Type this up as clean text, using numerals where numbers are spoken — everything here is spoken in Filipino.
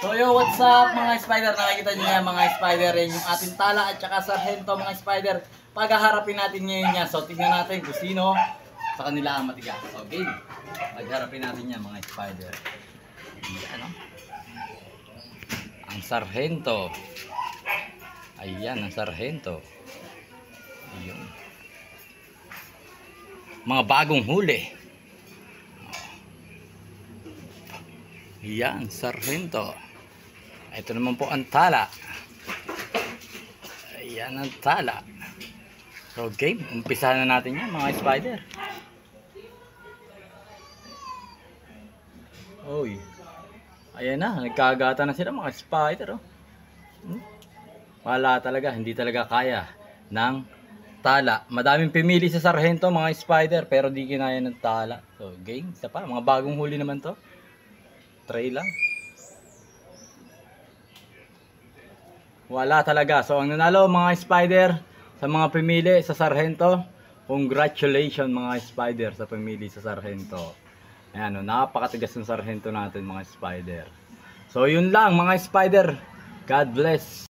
So yo, what's up mga spider? Nakikita nyo yan mga spider, yan yung ating tala at saka sarhento mga spider. Paghaharapin natin ngayon yan. So tingnan natin kung sino sa kanila ang matigas. So game, pagharapin natin yan mga spider. Ayan, ang sarhento. Ayan ang sarhento. Ayun. Mga bagong huli. Ayan, sarhento. Ito naman po ang tala. Ayan ang tala. So game, umpisahan na natin yan mga spider. Oy. Ayan na, nagkagata na sila mga spider. Wala talaga, hindi talaga kaya ng tala. Madaming pimili sa sarhento mga spider, pero di kinaya ng tala. So game, isa pa, mga bagong huli naman to. Try lang. Wala talaga. So ang nanalo mga spider sa mga pimili sa sarhento, congratulations mga spider sa pimili sa sarhento. Ayan, napakatigas ng sarhento natin mga spider. So yun lang mga spider. God bless.